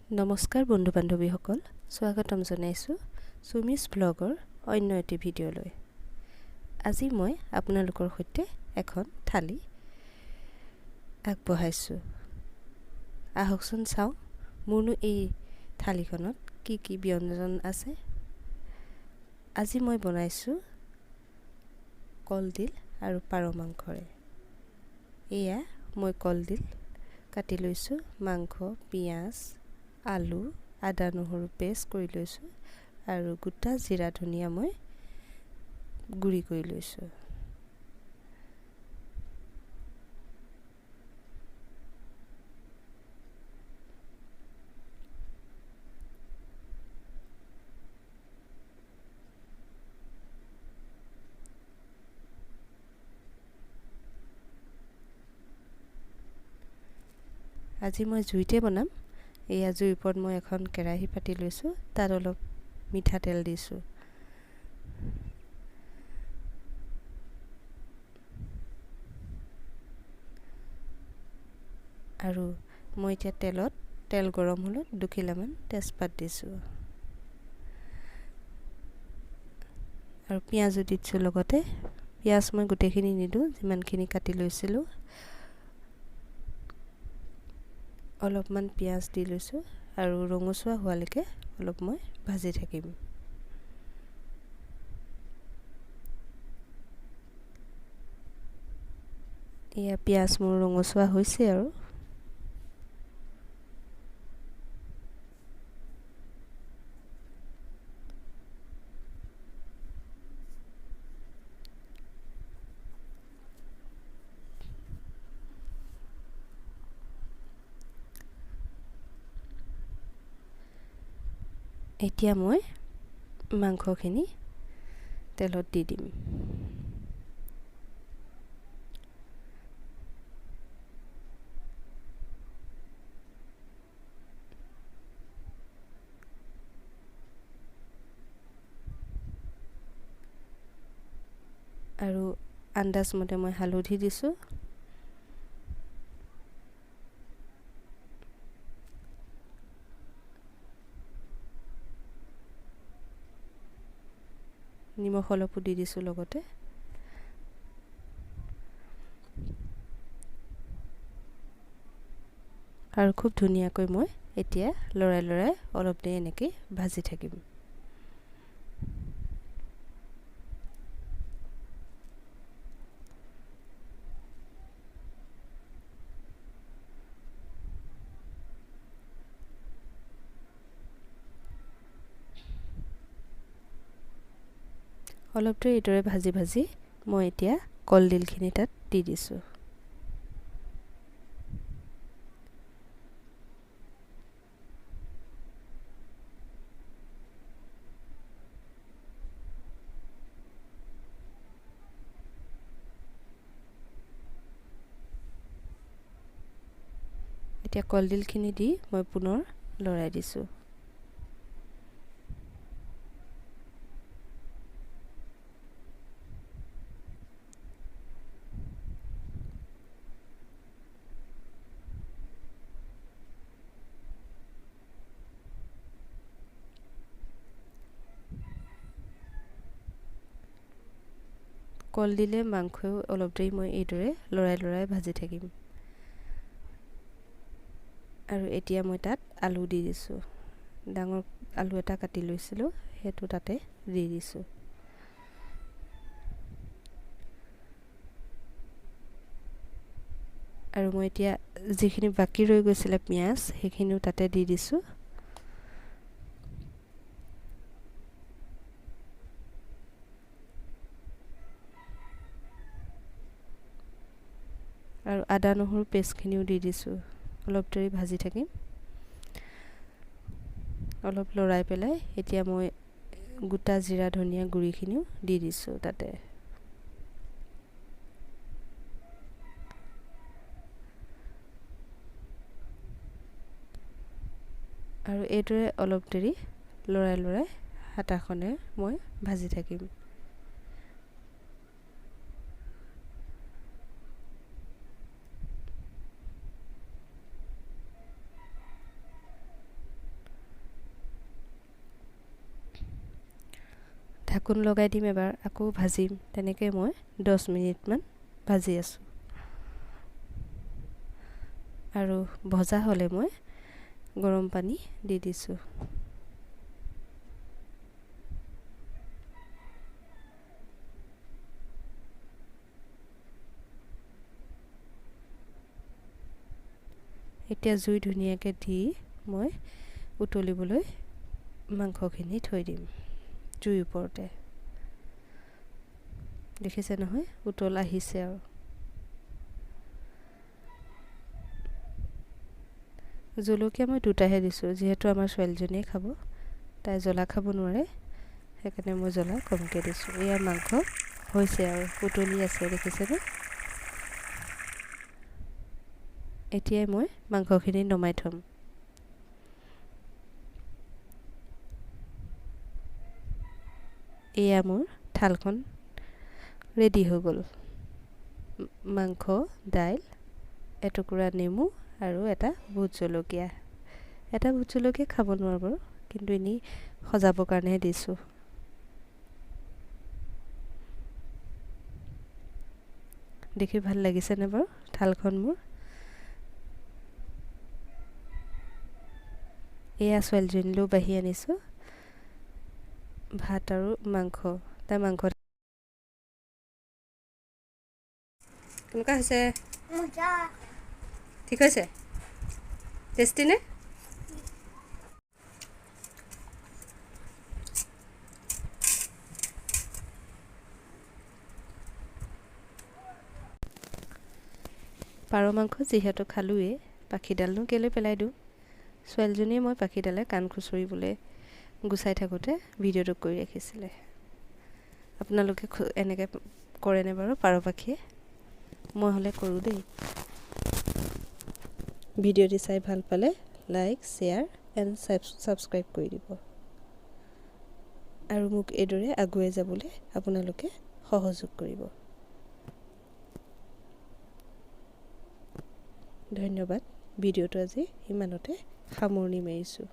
নমস্কাৰ বন্ধু বান্ধৱীসকল, স্বাগতম জনাইছোঁ চুমিছ ব্লগৰ অন্য এটি ভিডিঅ'লৈ। আজি মই আপোনালোকৰ সৈতে এখন থালি আগবঢ়াইছোঁ। আহকচোন চাওঁ মোৰনো এই থালিখনত কি কি ব্যঞ্জন আছে। আজি মই বনাইছোঁ কলডিল আৰু পাৰ মাংসৰে। এয়া মই কলডিল কাটি লৈছোঁ, মাংস, পিঁয়াজ, আলু, আদা নহৰু পেষ্ট কৰি লৈছোঁ আৰু গোটা জিৰা ধনিয়া মই গুড়ি কৰি লৈছোঁ। আজি মই জুইতে বনাম। এয়া জুইৰ ওপৰত মই এখন কেৰাহী পাতি লৈছোঁ, তাত অলপ মিঠাতেল দিছোঁ। আৰু মই এতিয়া তেল গৰম হ'লত দুখিলামান তেজপাত দিছোঁ আৰু পিঁয়াজো দিছোঁ লগতে। পিঁয়াজ মই গোটেইখিনি নিদিওঁ, যিমানখিনি কাটি লৈছিলোঁ। অলপমান পিঁয়াজ দি লৈছোঁ আৰু ৰঙচুৱা হোৱালৈকে অলপ মই ভাজি থাকিম। এয়া পিঁয়াজ মোৰ ৰঙচুৱা হৈছে আৰু এতিয়া মই মাংসখিনি তেলত দি দিম। আৰু আন্দাজমতে মই হালধি দিছোঁ। নিমখ অলপো দি দিছোঁ লগতে। আৰু খুব ধুনীয়াকৈ মই এতিয়া লৰাই অলপ দেৰি এনেকৈ ভাজি থাকিম। অলপ দেৰি এইদৰে ভাজি মই এতিয়া কলডিলখিনি তাত দি দিছোঁ। এতিয়া কলডিলখিনি দি মই পুনৰ লৰাই দিছোঁ। কলডিলে মাংসও অলপ দেৰি মই এইদৰে লৰাই ভাজি থাকিম। আৰু এতিয়া মই তাত আলু দি দিছোঁ। ডাঙৰ আলু এটা কাটি লৈছিলোঁ, সেইটো তাতে দি দিছোঁ। আৰু মই এতিয়া যিখিনি বাকী ৰৈ গৈছিলে পিঁয়াজ, সেইখিনিও তাতে দি দিছোঁ। আৰু আদা নহৰু পেষ্টখিনিও দি দিছোঁ। অলপ দেৰি ভাজি থাকিম। অলপ লৰাই পেলাই এতিয়া মই গোটা জিৰা ধনিয়া গুড়িখিনিও দি দিছোঁ তাতে। আৰু এইদৰে অলপ দেৰি লৰাই হাতাখনে মই ভাজি থাকিম। ঢাকোন লগাই দিম এবাৰ আকৌ ভাজিম তেনেকৈ মই 10 মিনিটমান ভাজি আছোঁ আৰু ভজা হ'লে মই গৰম পানী দি দিছোঁ এতিয়া জুই ধুনীয়াকৈ দি মই উতলিবলৈ মাংসখিনি থৈ দিম জুইৰ ওপৰতে দেখিছে নহয় উতল আহিছে আৰু জলকীয়া মই দুটাহে দিছোঁ যিহেতু আমাৰ ছোৱালীজনীয়ে খাব তাই জ্বলা খাব নোৱাৰে সেইকাৰণে মই জ্বলা কমকৈ দিছোঁ এয়া মাংস হৈছে আৰু উতলি আছে দেখিছেনে এতিয়াই মই মাংসখিনি নমাই থ'ম এয়া মোৰ থালখন ৰেডি হৈ গ'ল মাংস দাইল এটুকুৰা নেমু আৰু এটা ভোট জলকীয়া খাব নোৱাৰোঁ বাৰু কিন্তু এনেই সজাবৰ কাৰণেহে দিছোঁ দেখি ভাল লাগিছেনে বাৰু থালখন মোৰ এয়া ছোৱালীজনীলৈও বাঢ়ি আনিছোঁ ভাত আৰু মাংস তাৰ মাংস কেনেকুৱা হৈছে ঠিক হৈছে টেষ্টি নে পাৰ মাংস যিহেতু খালোঁৱেই পাখিডালনো কেলৈ পেলাই দিওঁ ছোৱালীজনীয়ে মই পাখিডালে কাণ খুচৰিবলৈ গুচাই থাকোঁতে ভিডিঅ'টো কৰি ৰাখিছিলে আপোনালোকে এনেকৈ কৰেনে বাৰু পাৰ পাখিয়ে মই হ'লে কৰোঁ দেই ভিডিঅ'টি চাই ভাল পালে লাইক শ্বেয়াৰ এণ্ড ছাবস্ক্ৰাইব কৰি দিব আৰু মোক এইদৰে আগুৱাই যাবলৈ আপোনালোকে সহযোগ কৰিব ধন্যবাদ ভিডিঅ'টো আজি ইমানতে সামৰণি মাৰিছোঁ